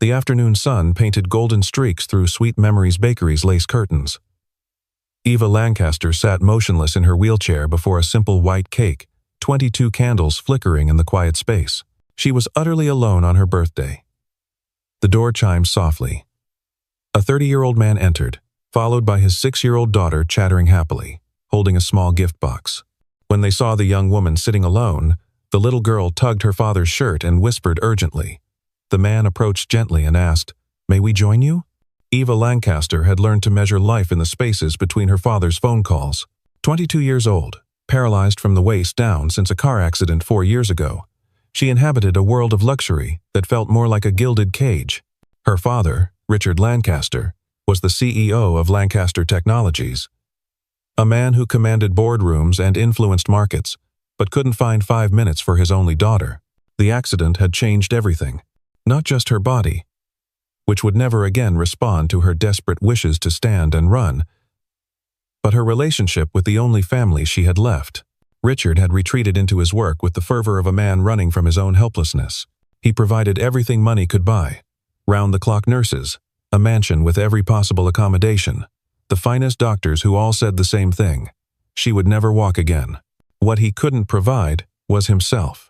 The afternoon sun painted golden streaks through Sweet Memories Bakery's lace curtains. Eva Lancaster sat motionless in her wheelchair before a simple white cake, 22 candles flickering in the quiet space. She was utterly alone on her birthday. The door chimed softly. A 30-year-old man entered, followed by his 6-year-old daughter chattering happily, holding a small gift box. When they saw the young woman sitting alone, the little girl tugged her father's shirt and whispered urgently. The man approached gently and asked, "May we join you?" Eva Lancaster had learned to measure life in the spaces between her father's phone calls. 22 years old, paralyzed from the waist down since a car accident 4 years ago, she inhabited a world of luxury that felt more like a gilded cage. Her father, Richard Lancaster, was the CEO of Lancaster Technologies, a man who commanded boardrooms and influenced markets, but couldn't find 5 minutes for his only daughter. The accident had changed everything, not just her body, which would never again respond to her desperate wishes to stand and run, but her relationship with the only family she had left. Richard had retreated into his work with the fervor of a man running from his own helplessness. He provided everything money could buy: round-the-clock nurses, a mansion with every possible accommodation, the finest doctors who all said the same thing: she would never walk again. What he couldn't provide was himself.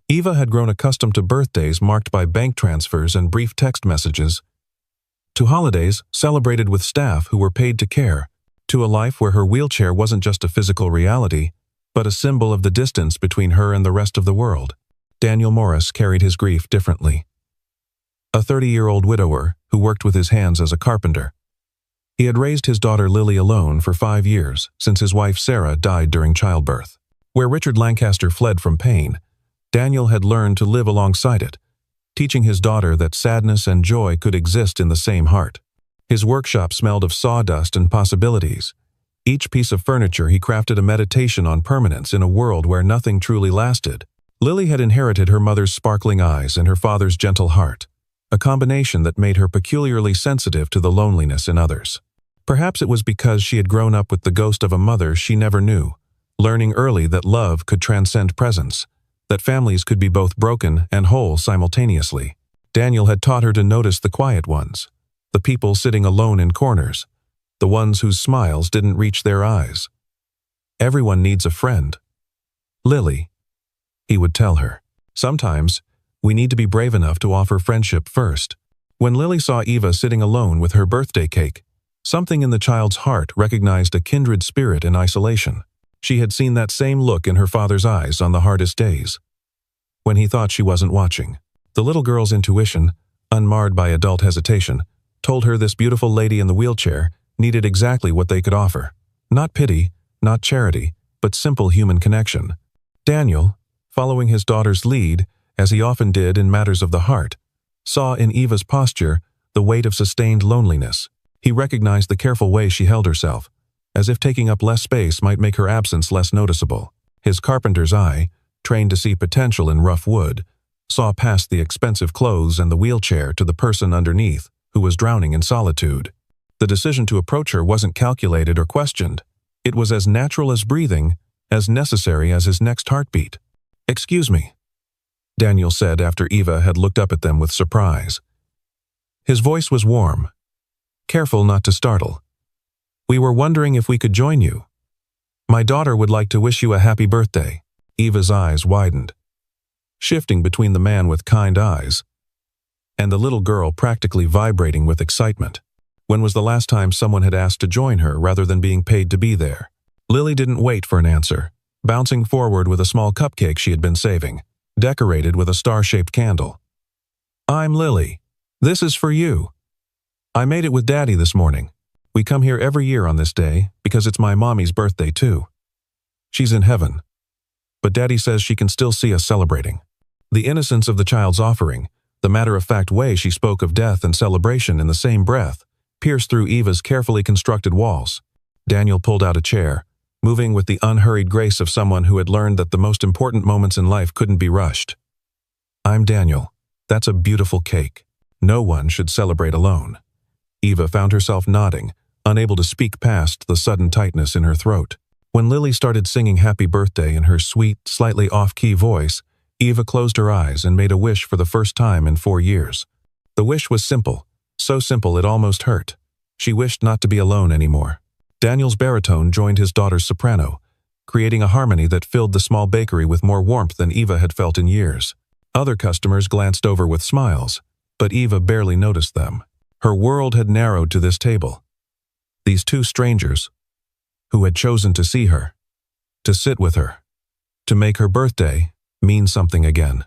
Eva had grown accustomed to birthdays marked by bank transfers and brief text messages, to holidays celebrated with staff who were paid to care, to a life where her wheelchair wasn't just a physical reality, but a symbol of the distance between her and the rest of the world. Daniel Morris carried his grief differently. A 30-year-old widower who worked with his hands as a carpenter. He had raised his daughter Lily alone for 5 years, since his wife Sarah died during childbirth. Where Richard Lancaster fled from pain, Daniel had learned to live alongside it, teaching his daughter that sadness and joy could exist in the same heart. His workshop smelled of sawdust and possibilities. Each piece of furniture he crafted a meditation on permanence in a world where nothing truly lasted. Lily had inherited her mother's sparkling eyes and her father's gentle heart, a combination that made her peculiarly sensitive to the loneliness in others. Perhaps it was because she had grown up with the ghost of a mother she never knew, learning early that love could transcend presence, that families could be both broken and whole simultaneously. Daniel had taught her to notice the quiet ones, the people sitting alone in corners, the ones whose smiles didn't reach their eyes. Everyone needs a friend. Lily, he would tell her. Sometimes, we need to be brave enough to offer friendship first. When Lily saw Eva sitting alone with her birthday cake, something in the child's heart recognized a kindred spirit in isolation. She had seen that same look in her father's eyes on the hardest days, when he thought she wasn't watching. The little girl's intuition, unmarred by adult hesitation, told her this beautiful lady in the wheelchair needed exactly what they could offer. Not pity, not charity, but simple human connection. Daniel, following his daughter's lead, as he often did in matters of the heart, saw in Eva's posture the weight of sustained loneliness. He recognized the careful way she held herself, as if taking up less space might make her absence less noticeable. His carpenter's eye, trained to see potential in rough wood, saw past the expensive clothes and the wheelchair to the person underneath, who was drowning in solitude. The decision to approach her wasn't calculated or questioned. It was as natural as breathing, as necessary as his next heartbeat. "Excuse me," Daniel said after Eva had looked up at them with surprise. His voice was warm, careful not to startle. "We were wondering if we could join you. My daughter would like to wish you a happy birthday." Eva's eyes widened, shifting between the man with kind eyes and the little girl practically vibrating with excitement. When was the last time someone had asked to join her rather than being paid to be there? Lily didn't wait for an answer, bouncing forward with a small cupcake she had been saving, decorated with a star-shaped candle. "I'm Lily. This is for you. I made it with Daddy this morning. We come here every year on this day because it's my mommy's birthday too. She's in heaven, but Daddy says she can still see us celebrating." The innocence of the child's offering, the matter-of-fact way she spoke of death and celebration in the same breath, pierced through Eva's carefully constructed walls. Daniel pulled out a chair, moving with the unhurried grace of someone who had learned that the most important moments in life couldn't be rushed. "I'm Daniel. That's a beautiful cake. No one should celebrate alone." Eva found herself nodding, unable to speak past the sudden tightness in her throat. When Lily started singing Happy Birthday in her sweet, slightly off-key voice, Eva closed her eyes and made a wish for the first time in 4 years. The wish was simple, so simple it almost hurt. She wished not to be alone anymore. Daniel's baritone joined his daughter's soprano, creating a harmony that filled the small bakery with more warmth than Eva had felt in years. Other customers glanced over with smiles, but Eva barely noticed them. Her world had narrowed to this table. These two strangers, who had chosen to see her, to sit with her, to make her birthday mean something again.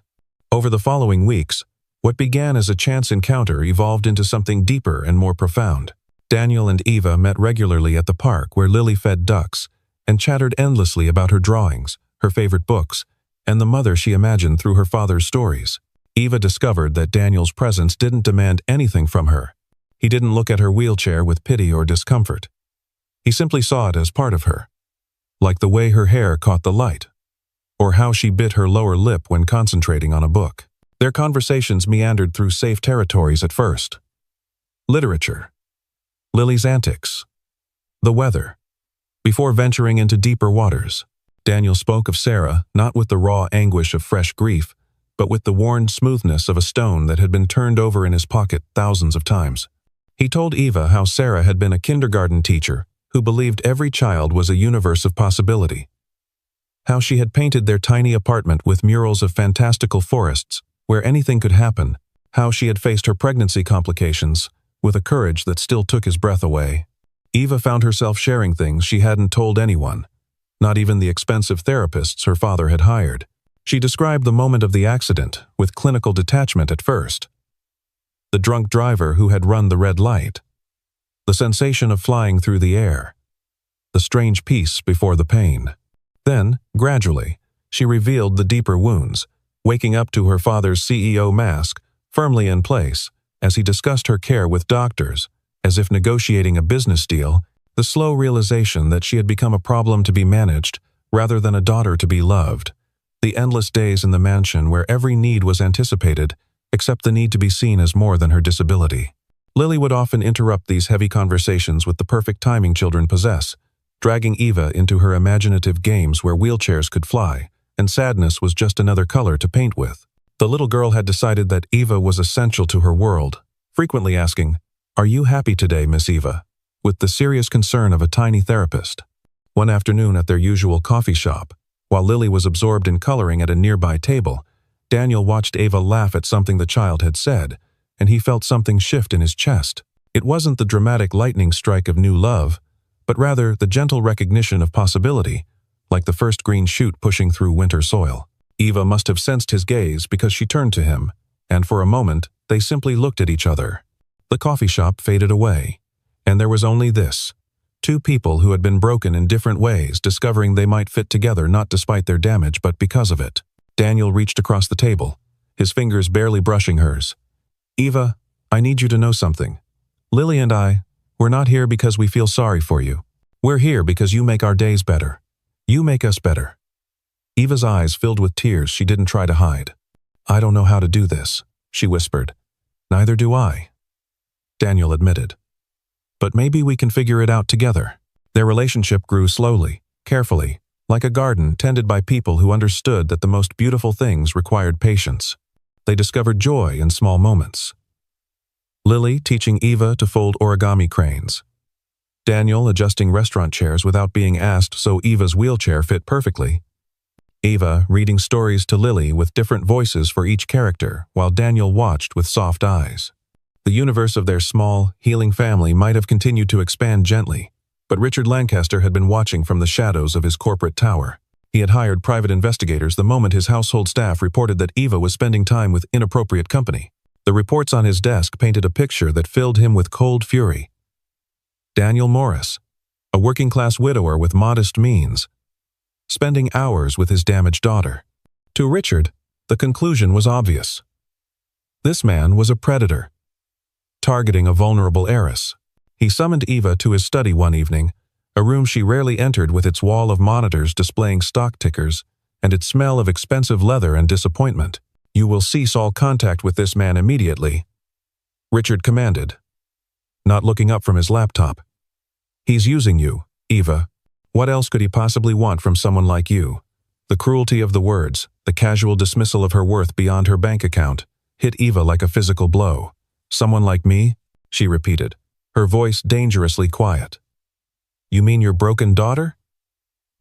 Over the following weeks, what began as a chance encounter evolved into something deeper and more profound. Daniel and Eva met regularly at the park where Lily fed ducks and chattered endlessly about her drawings, her favorite books, and the mother she imagined through her father's stories. Eva discovered that Daniel's presence didn't demand anything from her. He didn't look at her wheelchair with pity or discomfort. He simply saw it as part of her, like the way her hair caught the light, or how she bit her lower lip when concentrating on a book. Their conversations meandered through safe territories at first. Literature, Lily's antics, the weather, before venturing into deeper waters. Daniel spoke of Sarah not with the raw anguish of fresh grief, but with the worn smoothness of a stone that had been turned over in his pocket thousands of times. He told Eva how Sarah had been a kindergarten teacher who believed every child was a universe of possibility. How she had painted their tiny apartment with murals of fantastical forests where anything could happen. How she had faced her pregnancy complications with a courage that still took his breath away. Eva found herself sharing things she hadn't told anyone, not even the expensive therapists her father had hired. She described the moment of the accident with clinical detachment at first. The drunk driver who had run the red light. The sensation of flying through the air. The strange peace before the pain. Then, gradually, she revealed the deeper wounds, waking up to her father's CEO mask firmly in place as he discussed her care with doctors, as if negotiating a business deal, the slow realization that she had become a problem to be managed rather than a daughter to be loved. The endless days in the mansion where every need was anticipated, except the need to be seen as more than her disability. Lily would often interrupt these heavy conversations with the perfect timing children possess, dragging Eva into her imaginative games where wheelchairs could fly, and sadness was just another color to paint with. The little girl had decided that Eva was essential to her world, frequently asking, "Are you happy today, Miss Eva?" with the serious concern of a tiny therapist. One afternoon at their usual coffee shop, while Lily was absorbed in coloring at a nearby table, Daniel watched Eva laugh at something the child had said, and he felt something shift in his chest. It wasn't the dramatic lightning strike of new love, but rather the gentle recognition of possibility, like the first green shoot pushing through winter soil. Eva must have sensed his gaze because she turned to him, and for a moment, they simply looked at each other. The coffee shop faded away, and there was only this. Two people who had been broken in different ways, discovering they might fit together not despite their damage but because of it. Daniel reached across the table, his fingers barely brushing hers. "Eva, I need you to know something. Lily and we're not here because we feel sorry for you. We're here because you make our days better. You make us better." Eva's eyes filled with tears she didn't try to hide. "I don't know how to do this," she whispered. "Neither do I," Daniel admitted. "But maybe we can figure it out together." Their relationship grew slowly, carefully, like a garden tended by people who understood that the most beautiful things required patience. They discovered joy in small moments. Lily teaching Eva to fold origami cranes. Daniel adjusting restaurant chairs without being asked so Eva's wheelchair fit perfectly. Eva reading stories to Lily with different voices for each character, while Daniel watched with soft eyes. The universe of their small, healing family might have continued to expand gently, but Richard Lancaster had been watching from the shadows of his corporate tower. He had hired private investigators the moment his household staff reported that Eva was spending time with inappropriate company. The reports on his desk painted a picture that filled him with cold fury. Daniel Morris, a working-class widower with modest means, spending hours with his damaged daughter. To Richard, the conclusion was obvious. This man was a predator, targeting a vulnerable heiress. He summoned Eva to his study one evening, a room she rarely entered with its wall of monitors displaying stock tickers and its smell of expensive leather and disappointment. "You will cease all contact with this man immediately," Richard commanded, not looking up from his laptop. "He's using you, Eva. What else could he possibly want from someone like you?" The cruelty of the words, the casual dismissal of her worth beyond her bank account, hit Eva like a physical blow. Someone like me? She repeated, her voice dangerously quiet. You mean your broken daughter?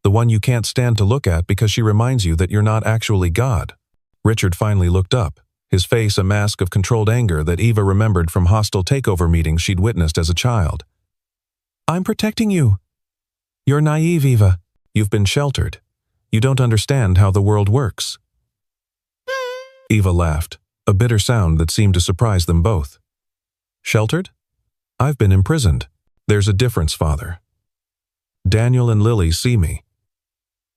The one you can't stand to look at because she reminds you that you're not actually God. Richard finally looked up, his face a mask of controlled anger that Eva remembered from hostile takeover meetings she'd witnessed as a child. I'm protecting you. You're naive, Eva. You've been sheltered. You don't understand how the world works. Eva laughed, a bitter sound that seemed to surprise them both. Sheltered? I've been imprisoned. There's a difference, Father. Daniel and Lily see me.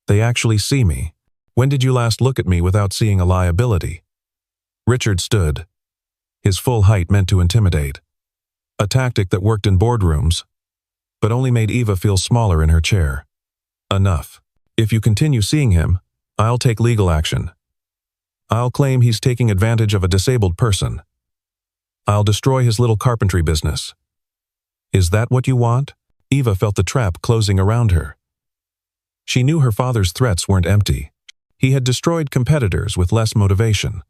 They actually see me. When did you last look at me without seeing a liability? Richard stood. His full height meant to intimidate. A tactic that worked in boardrooms, but only made Eva feel smaller in her chair. Enough. If you continue seeing him, I'll take legal action. I'll claim he's taking advantage of a disabled person. I'll destroy his little carpentry business. Is that what you want? Eva felt the trap closing around her. She knew her father's threats weren't empty. He had destroyed competitors with less motivation.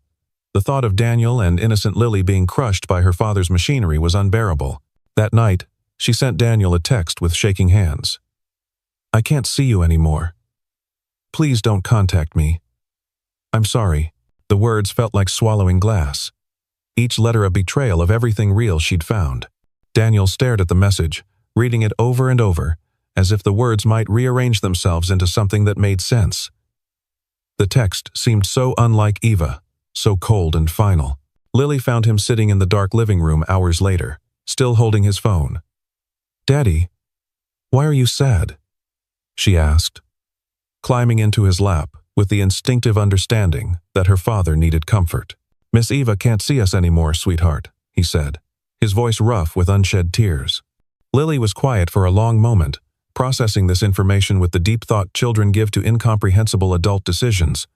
The thought of Daniel and innocent Lily being crushed by her father's machinery was unbearable. That night, she sent Daniel a text with shaking hands. I can't see you anymore. Please don't contact me. I'm sorry. The words felt like swallowing glass. Each letter a betrayal of everything real she'd found. Daniel stared at the message, reading it over and over, as if the words might rearrange themselves into something that made sense. The text seemed so unlike Eva, so cold and final. Lily found him sitting in the dark living room hours later, still holding his phone. Daddy, why are you sad? She asked, climbing into his lap with the instinctive understanding that her father needed comfort. Miss Eva can't see us anymore, sweetheart, he said, his voice rough with unshed tears. Lily was quiet for a long moment, processing this information with the deep thought children give to incomprehensible adult decisions.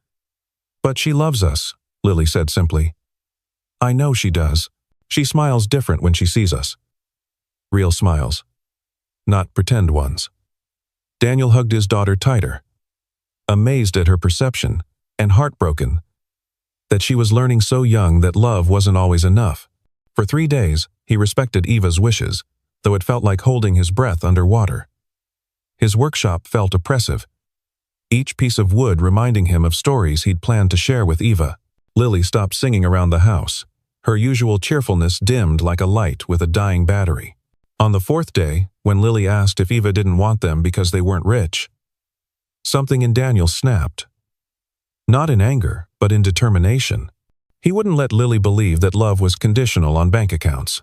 But she loves us, Lily said simply. I know she does. She smiles different when she sees us. Real smiles. Not pretend ones. Daniel hugged his daughter tighter, amazed at her perception and heartbroken that she was learning so young that love wasn't always enough. For 3 days, he respected Eva's wishes, though it felt like holding his breath underwater. His workshop felt oppressive, each piece of wood reminding him of stories he'd planned to share with Eva. Lily stopped singing around the house. Her usual cheerfulness dimmed like a light with a dying battery. On the 4th day, when Lily asked if Eva didn't want them because they weren't rich, something in Daniel snapped. Not in anger, but in determination. He wouldn't let Lily believe that love was conditional on bank accounts.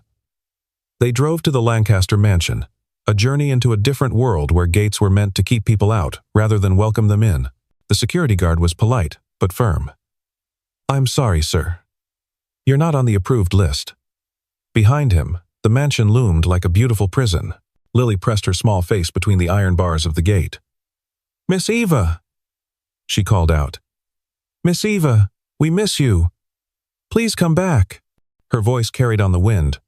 They drove to the Lancaster mansion, a journey into a different world where gates were meant to keep people out rather than welcome them in. The security guard was polite, but firm. I'm sorry, sir. You're not on the approved list. Behind him, the mansion loomed like a beautiful prison. Lily pressed her small face between the iron bars of the gate. Miss Eva, she called out. Miss Eva, we miss you. Please come back. Her voice carried on the wind,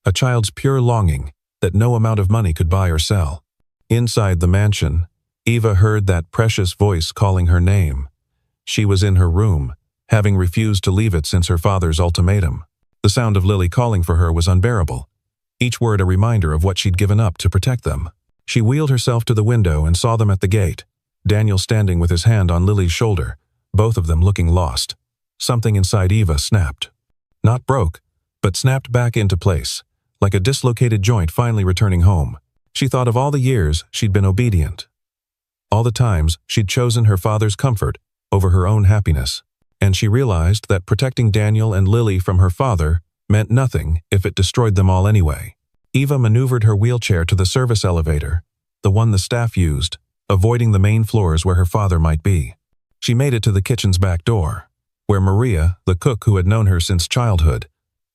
a child's pure longing that no amount of money could buy or sell. Inside the mansion, Eva heard that precious voice calling her name. She was in her room, having refused to leave it since her father's ultimatum. The sound of Lily calling for her was unbearable, each word a reminder of what she'd given up to protect them. She wheeled herself to the window and saw them at the gate, Daniel standing with his hand on Lily's shoulder, both of them looking lost. Something inside Eva snapped. Not broke, but snapped back into place, like a dislocated joint finally returning home. She thought of all the years she'd been obedient, all the times she'd chosen her father's comfort over her own happiness, and she realized that protecting Daniel and Lily from her father meant nothing if it destroyed them all anyway. Eva maneuvered her wheelchair to the service elevator, the one the staff used, avoiding the main floors where her father might be. She made it to the kitchen's back door, where Maria, the cook who had known her since childhood,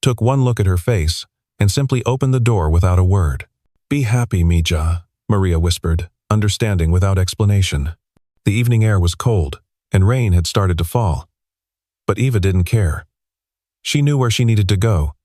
took one look at her face and simply opened the door without a word. Be happy, Mija, Maria whispered, understanding without explanation. The evening air was cold, and rain had started to fall. But Eva didn't care. She knew where she needed to go,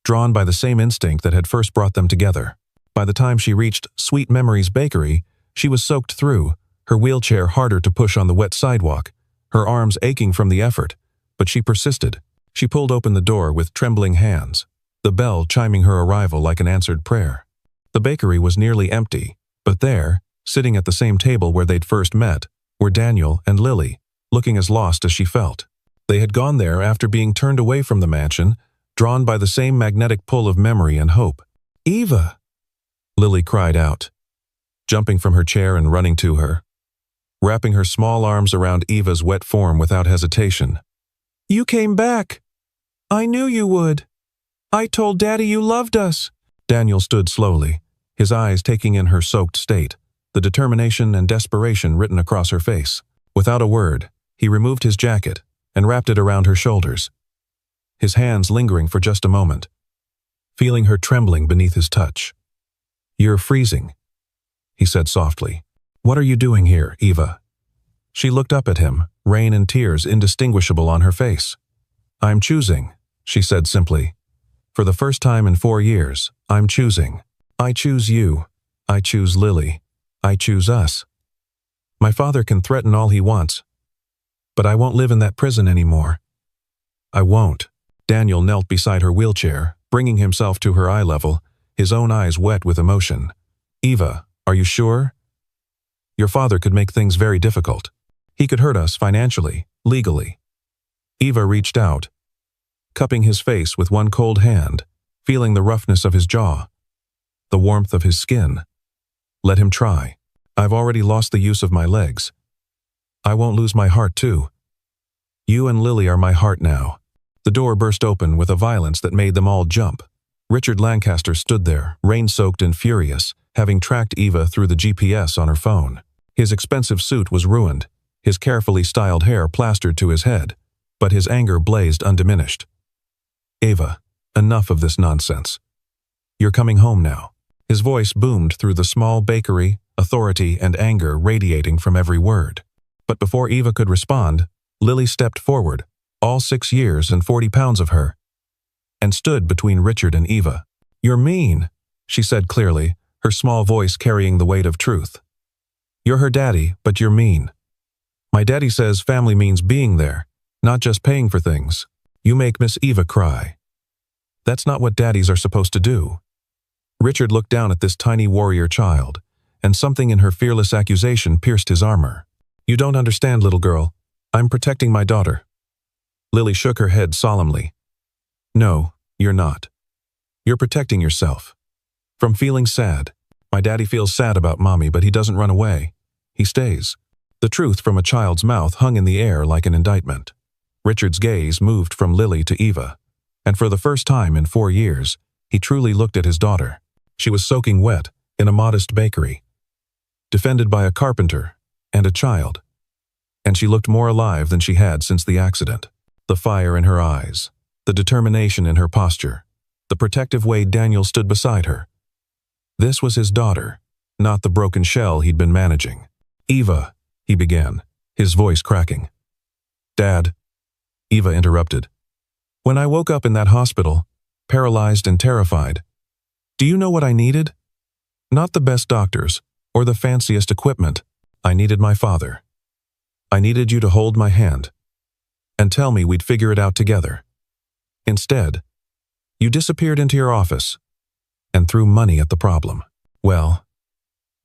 drawn by the same instinct that had first brought them together. By the time she reached Sweet Memories Bakery, she was soaked through, her wheelchair harder to push on the wet sidewalk, her arms aching from the effort, but she persisted. She pulled open the door with trembling hands. the bell chiming her arrival like an answered prayer. The bakery was nearly empty, but there, sitting at the same table where they'd first met, were Daniel and Lily, looking as lost as she felt. They had gone there after being turned away from the mansion, drawn by the same magnetic pull of memory and hope. "Eva!" Lily cried out, jumping from her chair and running to her, wrapping her small arms around Eva's wet form without hesitation. "You came back! I knew you would! I told Daddy you loved us!" Daniel stood slowly, his eyes taking in her soaked state, the determination and desperation written across her face. Without a word, he removed his jacket and wrapped it around her shoulders, his hands lingering for just a moment, feeling her trembling beneath his touch. "You're freezing," he said softly. "What are you doing here, Eva?" She looked up at him, rain and tears indistinguishable on her face. "I'm choosing," she said simply. "For the first time in 4 years, I'm choosing. I choose you. I choose Lily. I choose us. My father can threaten all he wants, but I won't live in that prison anymore. I won't." Daniel knelt beside her wheelchair, bringing himself to her eye level, his own eyes wet with emotion. "Eva, are you sure? Your father could make things very difficult. He could hurt us financially, legally." Eva reached out, cupping his face with one cold hand, feeling the roughness of his jaw, the warmth of his skin. "Let him try. I've already lost the use of my legs. I won't lose my heart too. You and Lily are my heart now." The door burst open with a violence that made them all jump. Richard Lancaster stood there, rain-soaked and furious, having tracked Eva through the GPS on her phone. His expensive suit was ruined, his carefully styled hair plastered to his head, but his anger blazed undiminished. "Eva, enough of this nonsense. You're coming home now." His voice boomed through the small bakery, authority and anger radiating from every word. But before Eva could respond, Lily stepped forward, all 6 years and 40 pounds of her, and stood between Richard and Eva. "You're mean," she said clearly, her small voice carrying the weight of truth. "You're her daddy, but you're mean. My daddy says family means being there, not just paying for things. You make Miss Eva cry. That's not what daddies are supposed to do." Richard looked down at this tiny warrior child, and something in her fearless accusation pierced his armor. "You don't understand, little girl. I'm protecting my daughter." Lily shook her head solemnly. "No, you're not. You're protecting yourself. From feeling sad. My daddy feels sad about mommy, but he doesn't run away. He stays." The truth from a child's mouth hung in the air like an indictment. Richard's gaze moved from Lily to Eva, and for the first time in 4 years, he truly looked at his daughter. She was soaking wet in a modest bakery, defended by a carpenter and a child, and she looked more alive than she had since the accident. The fire in her eyes, the determination in her posture, the protective way Daniel stood beside her. This was his daughter, not the broken shell he'd been managing. "Eva," he began, his voice cracking. "Dad," Eva interrupted. "When I woke up in that hospital, paralyzed and terrified, do you know what I needed? Not the best doctors or the fanciest equipment. I needed my father. I needed you to hold my hand and tell me we'd figure it out together. Instead, you disappeared into your office and threw money at the problem. Well,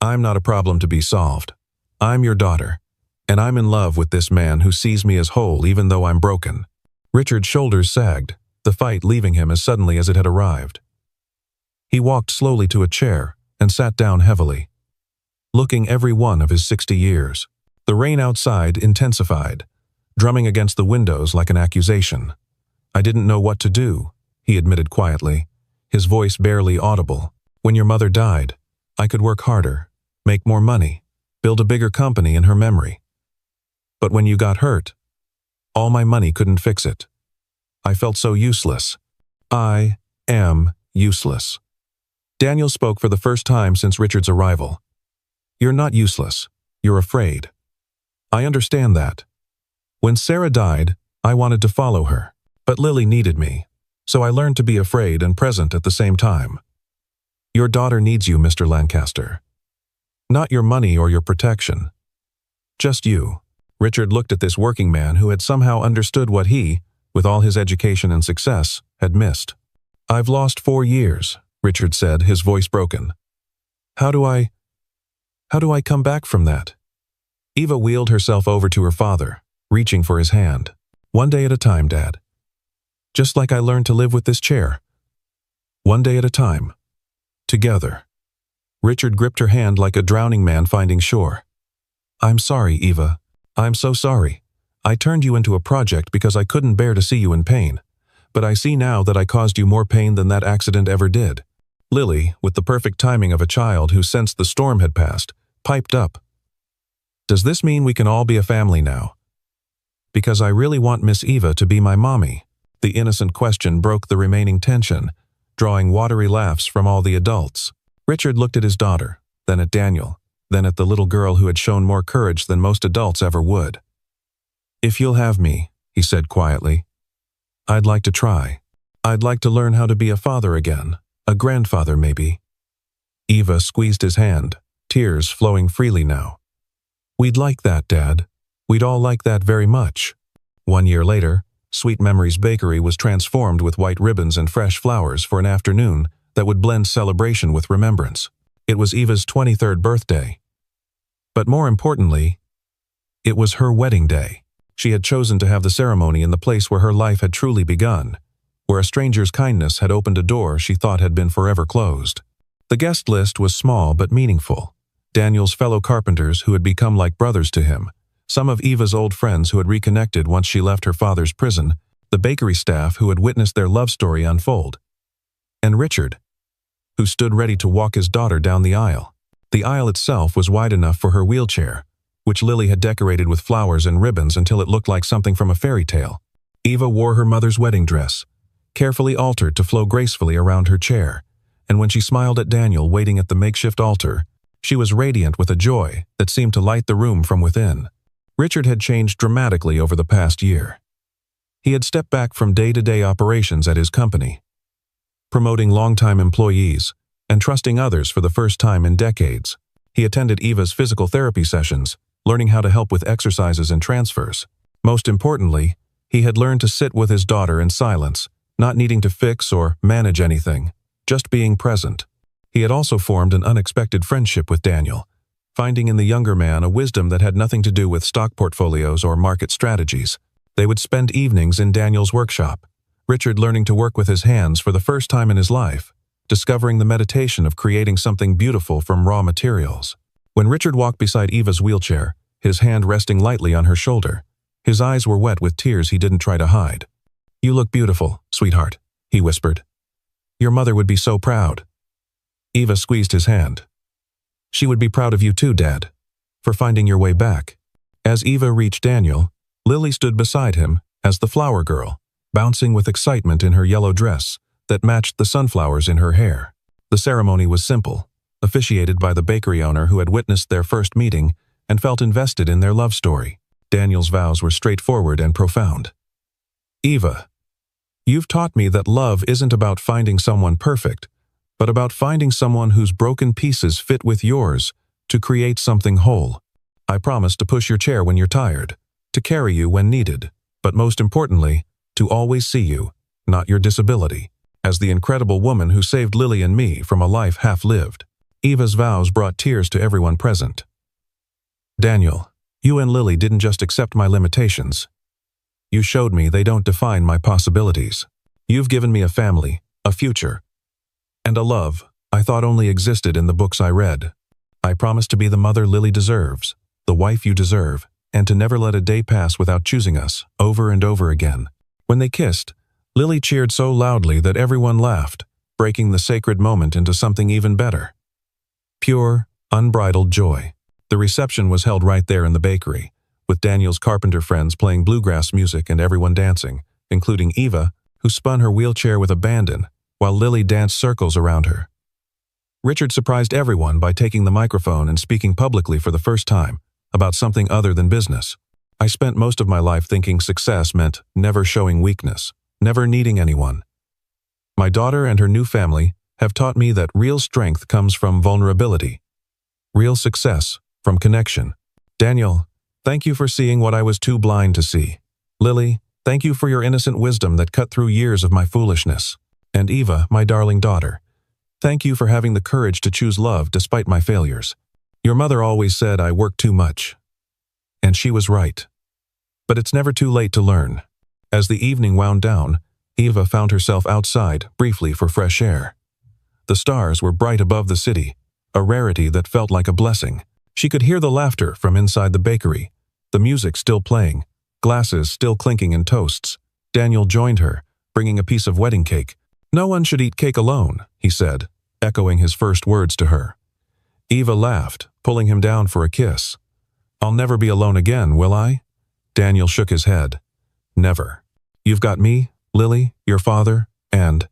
I'm not a problem to be solved. I'm your daughter, and I'm in love with this man who sees me as whole even though I'm broken." Richard's shoulders sagged, the fight leaving him as suddenly as it had arrived. He walked slowly to a chair and sat down heavily, looking every one of his 60 years. The rain outside intensified, drumming against the windows like an accusation. "I didn't know what to do," he admitted quietly, his voice barely audible. "When your mother died, I could work harder, make more money, build a bigger company in her memory. But when you got hurt, all my money couldn't fix it. I felt so useless. I am useless." Daniel spoke for the first time since Richard's arrival. "You're not useless. You're afraid. I understand that. When Sarah died, I wanted to follow her, but Lily needed me, so I learned to be afraid and present at the same time. Your daughter needs you, Mr. Lancaster. Not your money or your protection. Just you." Richard looked at this working man who had somehow understood what he, with all his education and success, had missed. I've lost 4 years, Richard said, his voice broken. How do I come back from that? Eva wheeled herself over to her father, reaching for his hand. One day at a time, Dad. Just like I learned to live with this chair. One day at a time. Together. Richard gripped her hand like a drowning man finding shore. I'm sorry, Eva. I'm so sorry. I turned you into a project because I couldn't bear to see you in pain. But I see now that I caused you more pain than that accident ever did. Lily, with the perfect timing of a child who sensed the storm had passed, piped up. Does this mean we can all be a family now? Because I really want Miss Eva to be my mommy. The innocent question broke the remaining tension, drawing watery laughs from all the adults. Richard looked at his daughter, then at Daniel, then at the little girl who had shown more courage than most adults ever would. If you'll have me, he said quietly, I'd like to try. I'd like to learn how to be a father again, a grandfather maybe. Eva squeezed his hand, tears flowing freely now. We'd like that, Dad. We'd all like that very much. 1 year later, Sweet Memories Bakery was transformed with white ribbons and fresh flowers for an afternoon that would blend celebration with remembrance. It was Eva's 23rd birthday. But more importantly, it was her wedding day. She had chosen to have the ceremony in the place where her life had truly begun, where a stranger's kindness had opened a door she thought had been forever closed. The guest list was small but meaningful. Daniel's fellow carpenters who had become like brothers to him, some of Eva's old friends who had reconnected once she left her father's prison, the bakery staff who had witnessed their love story unfold, and Richard, who stood ready to walk his daughter down the aisle. The aisle itself was wide enough for her wheelchair, which Lily had decorated with flowers and ribbons until it looked like something from a fairy tale. Eva wore her mother's wedding dress, carefully altered to flow gracefully around her chair, and when she smiled at Daniel waiting at the makeshift altar, she was radiant with a joy that seemed to light the room from within. Richard had changed dramatically over the past year. He had stepped back from day-to-day operations at his company, promoting longtime employees and trusting others for the first time in decades. He attended Eva's physical therapy sessions, learning how to help with exercises and transfers. Most importantly, he had learned to sit with his daughter in silence, not needing to fix or manage anything, just being present. He had also formed an unexpected friendship with Daniel, finding in the younger man a wisdom that had nothing to do with stock portfolios or market strategies. They would spend evenings in Daniel's workshop, Richard learning to work with his hands for the first time in his life, discovering the meditation of creating something beautiful from raw materials. When Richard walked beside Eva's wheelchair, his hand resting lightly on her shoulder, his eyes were wet with tears he didn't try to hide. You look beautiful, sweetheart, he whispered. Your mother would be so proud. Eva squeezed his hand. She would be proud of you too, Dad, for finding your way back. As Eva reached Daniel, Lily stood beside him as the flower girl, bouncing with excitement in her yellow dress that matched the sunflowers in her hair. The ceremony was simple, officiated by the bakery owner who had witnessed their first meeting and felt invested in their love story. Daniel's vows were straightforward and profound. Eva, you've taught me that love isn't about finding someone perfect, but about finding someone whose broken pieces fit with yours to create something whole. I promise to push your chair when you're tired, to carry you when needed, but most importantly, to always see you, not your disability, as the incredible woman who saved Lily and me from a life half-lived. Eva's vows brought tears to everyone present. Daniel, you and Lily didn't just accept my limitations. You showed me they don't define my possibilities. You've given me a family, a future, and a love I thought only existed in the books I read. I promise to be the mother Lily deserves, the wife you deserve, and to never let a day pass without choosing us, over and over again. When they kissed, Lily cheered so loudly that everyone laughed, breaking the sacred moment into something even better. Pure, unbridled joy. The reception was held right there in the bakery, with Daniel's carpenter friends playing bluegrass music and everyone dancing, including Eva, who spun her wheelchair with abandon, while Lily danced circles around her. Richard surprised everyone by taking the microphone and speaking publicly for the first time about something other than business. I spent most of my life thinking success meant never showing weakness, never needing anyone. My daughter and her new family have taught me that real strength comes from vulnerability, real success from connection. Daniel, thank you for seeing what I was too blind to see. Lily, thank you for your innocent wisdom that cut through years of my foolishness. And Eva, my darling daughter, thank you for having the courage to choose love despite my failures. Your mother always said I work too much. And she was right. But it's never too late to learn. As the evening wound down, Eva found herself outside, briefly for fresh air. The stars were bright above the city, a rarity that felt like a blessing. She could hear the laughter from inside the bakery, the music still playing, glasses still clinking in toasts. Daniel joined her, bringing a piece of wedding cake. "No one should eat cake alone," he said, echoing his first words to her. Eva laughed, pulling him down for a kiss. "I'll never be alone again, will I?" Daniel shook his head. "Never. You've got me, Lily, your father, and—"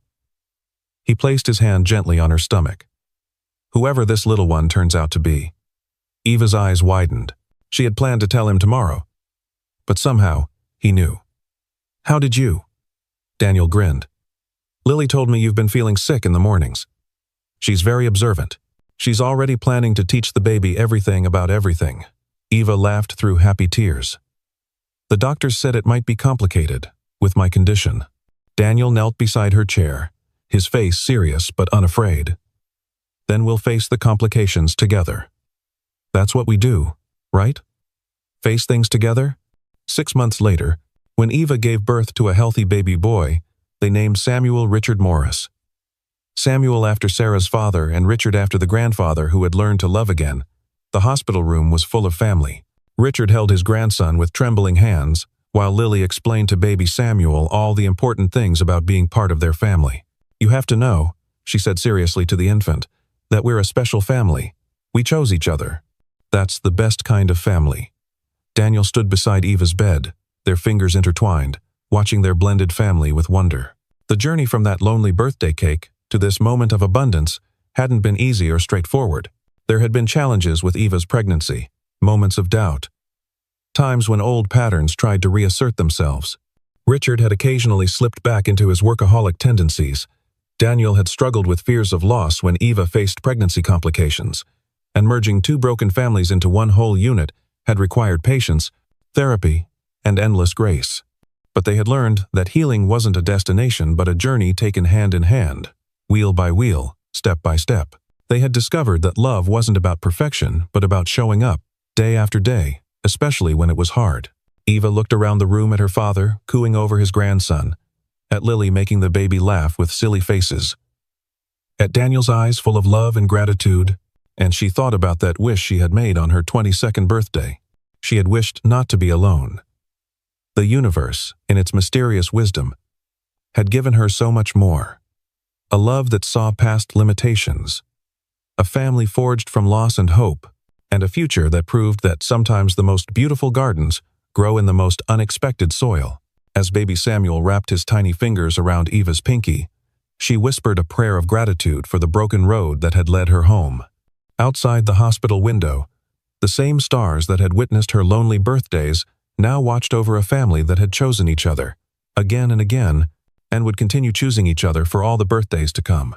He placed his hand gently on her stomach. "Whoever this little one turns out to be." Eva's eyes widened. She had planned to tell him tomorrow. But somehow, he knew. "How did you?" Daniel grinned. "Lily told me you've been feeling sick in the mornings. She's very observant. She's already planning to teach the baby everything about everything." Eva laughed through happy tears. "The doctors said it might be complicated, with my condition." Daniel knelt beside her chair, his face serious but unafraid. "Then we'll face the complications together. That's what we do, right? Face things together?" 6 months later, when Eva gave birth to a healthy baby boy, they named Samuel Richard Morris. Samuel after Sarah's father and Richard after the grandfather who had learned to love again. The hospital room was full of family. Richard held his grandson with trembling hands, while Lily explained to baby Samuel all the important things about being part of their family. "You have to know," she said seriously to the infant, "that we're a special family. We chose each other. That's the best kind of family." Daniel stood beside Eva's bed, their fingers intertwined, watching their blended family with wonder. The journey from that lonely birthday cake to this moment of abundance hadn't been easy or straightforward. There had been challenges with Eva's pregnancy, moments of doubt, times when old patterns tried to reassert themselves. Richard had occasionally slipped back into his workaholic tendencies. Daniel had struggled with fears of loss when Eva faced pregnancy complications, and merging two broken families into one whole unit had required patience, therapy, and endless grace. But they had learned that healing wasn't a destination but a journey taken hand in hand, wheel by wheel, step by step. They had discovered that love wasn't about perfection but about showing up, day after day, especially when it was hard. Eva looked around the room at her father, cooing over his grandson, at Lily making the baby laugh with silly faces, at Daniel's eyes full of love and gratitude, and she thought about that wish she had made on her 22nd birthday. She had wished not to be alone. The universe, in its mysterious wisdom, had given her so much more. A love that saw past limitations, a family forged from loss and hope, and a future that proved that sometimes the most beautiful gardens grow in the most unexpected soil. As baby Samuel wrapped his tiny fingers around Eva's pinky, she whispered a prayer of gratitude for the broken road that had led her home. Outside the hospital window, the same stars that had witnessed her lonely birthdays now watched over a family that had chosen each other, again and again, and would continue choosing each other for all the birthdays to come.